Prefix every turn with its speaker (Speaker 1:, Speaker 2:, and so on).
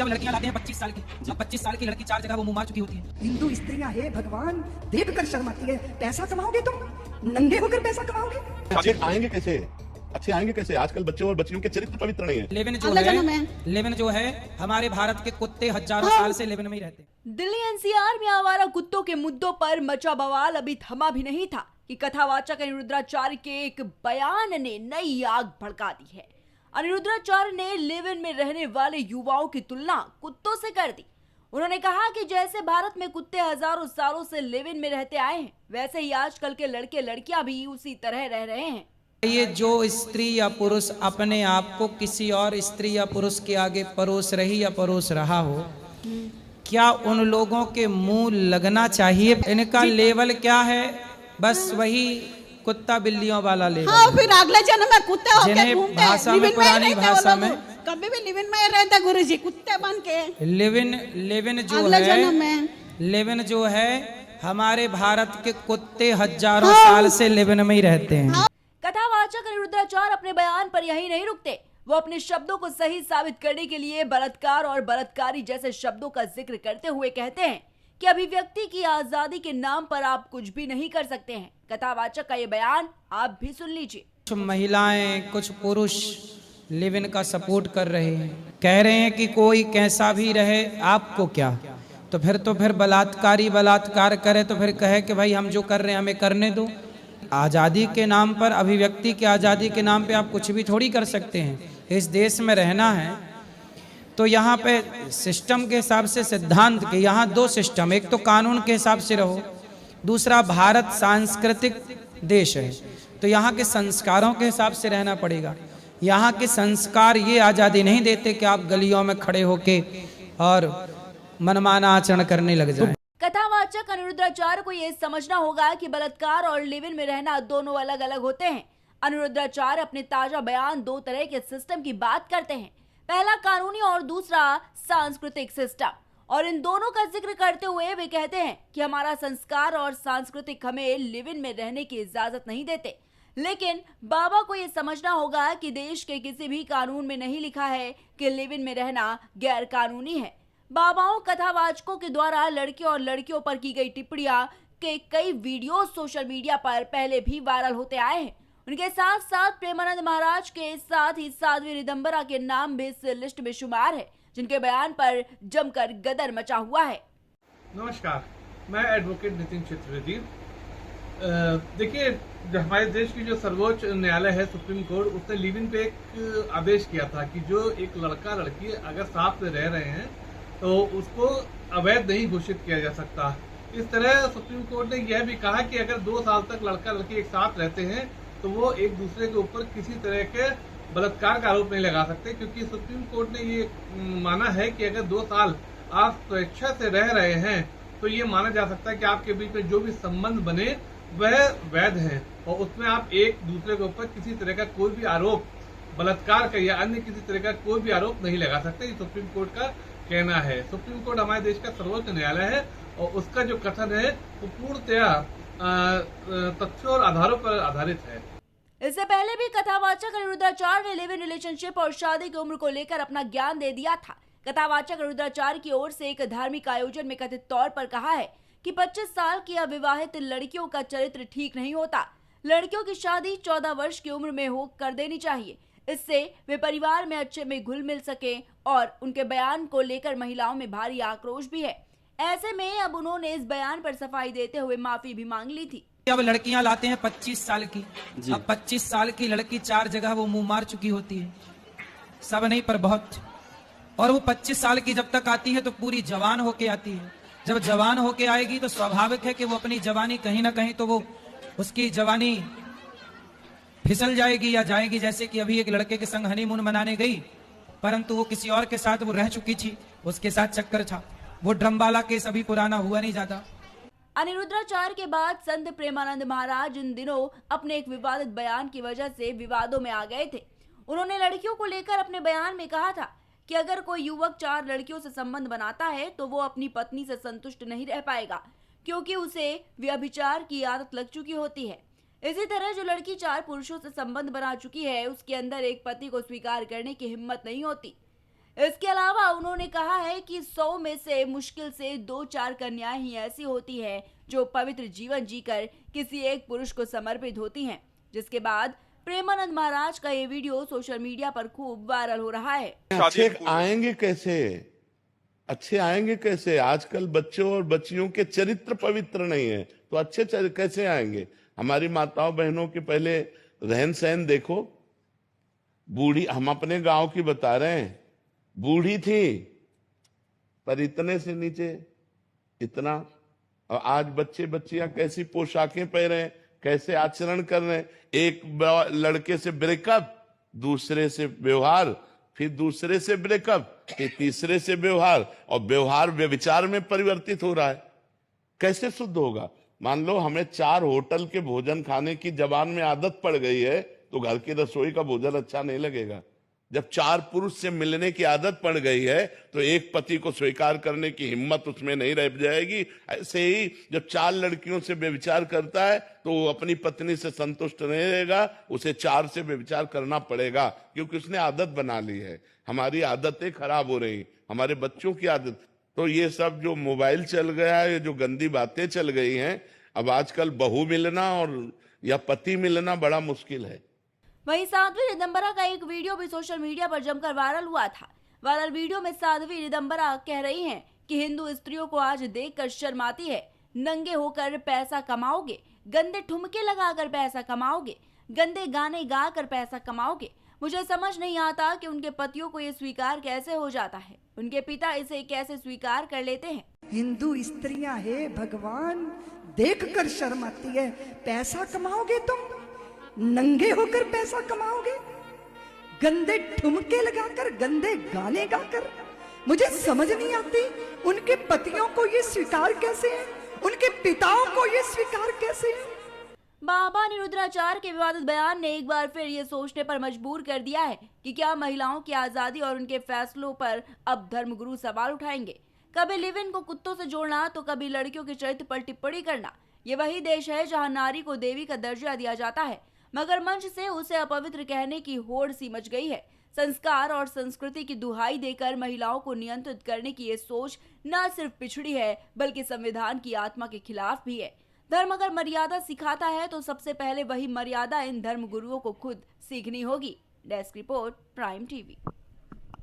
Speaker 1: अब लड़कियां लाते हैं 25 साल की, अब 25 साल की लड़की 4 जगह वो मुंह मार चुकी होती है।
Speaker 2: हिंदू स्त्रियां हे भगवान, देख कर शर्म आती है। पैसा कमाओगे तुम, नंगे होकर पैसा कमाओगे।
Speaker 3: अच्छे आएंगे कैसे? अच्छे आएंगे कैसे? आजकल बच्चों और बच्चियों के चरित्र पवित्र नहीं है।
Speaker 1: लेविन जो है हमारे भारत के कुत्ते हजारों साल से लेविन में ही रहते हैं।
Speaker 4: दिल्ली एनसीआर में आवारा कुत्तों के मुद्दों पर मचा बवाल अभी थमा भी नहीं था कि कथावाचक अनिरुद्धाचार्य के एक बयान ने नई आग भड़का दी है। अनिरुद्धाचार्य ने लिव इन में रहने वाले युवाओं की तुलना कुत्तों से कर दी। उन्होंने कहा कि जैसे भारत में कुत्ते हजारों सालों से लिव इन में रहते आए हैं, वैसे ही आजकल के लड़के लड़कियां भी उसी तरह रह रहे हैं।
Speaker 1: ये जो स्त्री या पुरुष अपने आप को किसी और स्त्री या पुरुष के आगे परोस रही या परोस रहा हो, क्या उन लोगों के मुंह लगना चाहिए? इनका लेवल क्या है? बस वही कुत्ता बिल्लियों वाला लेवल।
Speaker 5: हाँ, फिर अगले जन्म में कुत्ते होके
Speaker 1: जिन्हें
Speaker 5: घूमते हैं।
Speaker 1: भाषा में, पुरानी भाषा में
Speaker 5: कभी भी लिव इन में रहते गुरुजी, कुत्ते बन के।
Speaker 1: लेविन जो
Speaker 5: अगले
Speaker 1: है,
Speaker 5: जन्म में
Speaker 1: लेविन जो है हमारे भारत के कुत्ते हजारों साल से लेविन में ही रहते हैं।
Speaker 4: कथावाचक अनिरुद्धाचार्य अपने बयान पर यही नहीं रुकते। वो अपने शब्दों को सही साबित करने के लिए बलात्कार और बलात्कारी जैसे शब्दों का जिक्र करते हुए कहते हैं कि अभिव्यक्ति की आजादी के नाम पर आप कुछ भी नहीं कर सकते हैं। कथावाचक का ये बयान आप भी सुन लीजिए।
Speaker 1: कुछ महिलाएं, कुछ पुरुष लिव इन का सपोर्ट कर रहे हैं, कह रहे हैं कि कोई कैसा भी रहे, आपको क्या। तो फिर बलात्कारी बलात्कार करे तो फिर कहे कि भाई हम जो कर रहे हैं हमें करने दो। आज़ादी के नाम पर, अभिव्यक्ति की आज़ादी के नाम पे आप कुछ भी थोड़ी कर सकते हैं। इस देश में रहना है तो यहाँ पे सिस्टम के हिसाब से, सिद्धांत के, यहाँ दो सिस्टम, एक तो कानून के हिसाब से रहो, दूसरा भारत सांस्कृतिक देश है तो यहाँ के संस्कारों के हिसाब से रहना पड़ेगा। यहाँ के संस्कार ये आज़ादी नहीं देते कि आप गलियों में खड़े होके और मनमाना आचरण करने लग जाएं।
Speaker 4: कथावाचक अनिरुद्धाचार्य को ये समझना होगा कि बलात्कार और लिव इन में रहना दोनों अलग अलग होते हैं। अनिरुद्धाचार्य अपने ताजा बयान दो तरह के सिस्टम की बात करते हैं, पहला कानूनी और दूसरा सांस्कृतिक सिस्टम। और इन दोनों का जिक्र करते हुए वे कहते हैं कि हमारा संस्कार और सांस्कृतिक हमें लिव इन में रहने की इजाजत नहीं देते, लेकिन बाबा को ये समझना होगा कि देश के किसी भी कानून में नहीं लिखा है कि लिव इन में रहना गैर कानूनी है। बाबाओं कथावाचकों के द्वारा लड़के और लड़कियों पर की गई टिप्पणियां के कई वीडियो सोशल मीडिया पर पहले भी वायरल होते आए हैं। उनके साथ साथ प्रेमानंद महाराज के साथ ही साध्वी रिदम्बरा के नाम भी इस लिस्ट में शुमार है, जिनके बयान पर जमकर गदर मचा हुआ है।
Speaker 6: नमस्कार, मैं एडवोकेट नितिन चतुर्वेदी। देखिए, हमारे देश की जो सर्वोच्च न्यायालय है, सुप्रीम कोर्ट, उसने लिव इन पे एक आदेश किया था कि जो एक लड़का लड़की अगर साथ में रह रहे हैं तो उसको अवैध नहीं घोषित किया जा सकता। इस तरह सुप्रीम कोर्ट ने यह भी कहा कि अगर 2 साल तक लड़का लड़की एक साथ रहते हैं तो वो एक दूसरे के ऊपर किसी तरह के बलात्कार का आरोप नहीं लगा सकते, क्योंकि सुप्रीम कोर्ट ने ये माना है कि अगर 2 साल आप स्वेच्छा से रह रहे हैं तो ये माना जा सकता है कि आपके बीच में जो भी संबंध बने वह वैध है और उसमें आप एक दूसरे के ऊपर किसी तरह का कोई भी आरोप, बलात्कार का या अन्य किसी तरह का कोई भी आरोप नहीं लगा सकते। ये सुप्रीम कोर्ट का कहना है। सुप्रीम कोर्ट हमारे देश का सर्वोच्च न्यायालय है और उसका जो कथन है वो पूर्णतया तथ्यों और आधारों पर आधारित है।
Speaker 4: इससे पहले भी कथावाचक अनिरुद्धाचार्य ने लिव इन रिलेशनशिप और शादी की उम्र को लेकर अपना ज्ञान दे दिया था। कथावाचक अनिरुद्धाचार्य की ओर से एक धार्मिक आयोजन में कथित तौर पर कहा है कि 25 साल की अविवाहित लड़कियों का चरित्र ठीक नहीं होता। लड़कियों की शादी 14 वर्ष की उम्र में हो कर देनी चाहिए, इससे वे परिवार में अच्छे में घुल मिल सके। और उनके बयान को लेकर महिलाओं में भारी आक्रोश भी है। ऐसे में अब उन्होंने इस बयान पर सफाई देते हुए माफी भी मांग ली थी।
Speaker 1: अब लड़कियां लाते हैं 25 साल की, अब 25 साल की लड़की 4 जगह वो मुंह मार चुकी होती है, सब नहीं पर बहुत। और वो 25 साल की जब तक आती है तो पूरी जवान होके आती है। जब जवान होके आएगी तो स्वाभाविक है कि वो अपनी जवानी कहीं ना कहीं तो वो उसकी जवानी फिसल जाएगी या जाएगी। जैसे कि अभी एक लड़के के संग हनीमून मनाने गई, परंतु वो किसी और के साथ वो रह चुकी थी, उसके साथ चक्कर था। वो ड्रमवाला केस अभी पुराना हुआ नहीं जाता।
Speaker 4: अनिरुद्धाचार्य के बाद संत प्रेमानंद महाराज इन दिनों अपने एक विवादित बयान की वजह से विवादों में आ गए थे। उन्होंने लड़कियों को लेकर अपने बयान में कहा था कि अगर कोई युवक 4 लड़कियों से संबंध बनाता है तो वो अपनी पत्नी से संतुष्ट नहीं रह पाएगा, क्योंकि उसे व्यभिचार की आदत लग चुकी होती है। इसी तरह जो लड़की 4 पुरुषों से संबंध बना चुकी है, उसके अंदर एक पति को स्वीकार करने की हिम्मत नहीं होती। इसके अलावा उन्होंने कहा है कि 100 में से मुश्किल से 2-4 कन्याएं ही ऐसी होती हैं जो पवित्र जीवन जीकर किसी एक पुरुष को समर्पित होती हैं, जिसके बाद प्रेमानंद महाराज का ये वीडियो सोशल मीडिया पर खूब वायरल हो रहा है।
Speaker 3: अच्छे आएंगे कैसे? अच्छे आएंगे कैसे? आजकल बच्चों और बच्चियों के चरित्र पवित्र नहीं है, तो अच्छे कैसे आएंगे? हमारी माताओं बहनों के पहले रहन सहन देखो। बूढ़ी, हम अपने गांव की बता रहे हैं, बूढ़ी थी पर इतने से नीचे इतना, और आज बच्चे बच्चियां कैसी पोशाकें पहने, कैसे आचरण कर रहे हैं। एक लड़के से ब्रेकअप, दूसरे से व्यवहार, फिर दूसरे से ब्रेकअप, फिर तीसरे से व्यवहार, और व्यवहार व्यभिचार में परिवर्तित हो रहा है। कैसे शुद्ध होगा? मान लो हमें 4 होटल के भोजन खाने की जबान में आदत पड़ गई है, तो घर की रसोई का भोजन अच्छा नहीं लगेगा। जब 4 पुरुष से मिलने की आदत पड़ गई है, तो एक पति को स्वीकार करने की हिम्मत उसमें नहीं रह जाएगी। ऐसे ही जब 4 लड़कियों से व्यभिचार करता है, तो वो अपनी पत्नी से संतुष्ट नहीं रहेगा, उसे 4 से व्यभिचार करना पड़ेगा, क्योंकि उसने आदत बना ली है। हमारी आदतें खराब हो रही, हमारे बच्चों की आदत। तो ये सब जो मोबाइल चल गया है, जो गंदी बातें चल गई हैं, अब आजकल बहू मिलना और या पति मिलना बड़ा मुश्किल है।
Speaker 4: वहीं साध्वी रिदम्बरा का एक वीडियो भी सोशल मीडिया पर जमकर वायरल हुआ था। वायरल वीडियो में साध्वी रिदम्बरा कह रही हैं कि हिंदू स्त्रियों को आज देखकर शर्म आती है। नंगे होकर पैसा कमाओगे, गंदे ठुमके लगाकर पैसा कमाओगे, गंदे गाने गाकर पैसा कमाओगे। मुझे समझ नहीं आता कि उनके पतियों को ये स्वीकार कैसे हो जाता है, उनके पिता इसे कैसे स्वीकार कर लेते हैं।
Speaker 2: हिंदू स्त्रियां है भगवान, देखकर शर्म आती है। पैसा कमाओगे तुम, नंगे होकर पैसा कमाओगे, गंदे ठुमके लगाकर, गंदे गाने गाकर। मुझे समझ नहीं आती उनके पतियों को ये स्वीकार कैसे है, उनके पिताओं को ये स्वीकार कैसे है।
Speaker 4: बाबा निरुद्राचार्य के विवादित बयान ने एक बार फिर ये सोचने पर मजबूर कर दिया है कि क्या महिलाओं की आजादी और उनके फैसलों पर अब धर्मगुरु सवाल उठाएंगे। कभी लिव इन को कुत्तों से जोड़ना, तो कभी लड़कियों के चरित्र पर टिप्पणी करना। ये वही देश है जहां नारी को देवी का दर्जा दिया जाता है, मगर मंच से उसे अपवित्र कहने की होड़ सी मच गई है। संस्कार और संस्कृति की दुहाई देकर महिलाओं को नियंत्रित करने की ये सोच न सिर्फ पिछड़ी है, बल्कि संविधान की आत्मा के खिलाफ भी है। धर्म अगर मर्यादा सिखाता है, तो सबसे पहले वही मर्यादा इन धर्म गुरुओं को खुद सीखनी होगी। Desk report, prime TV.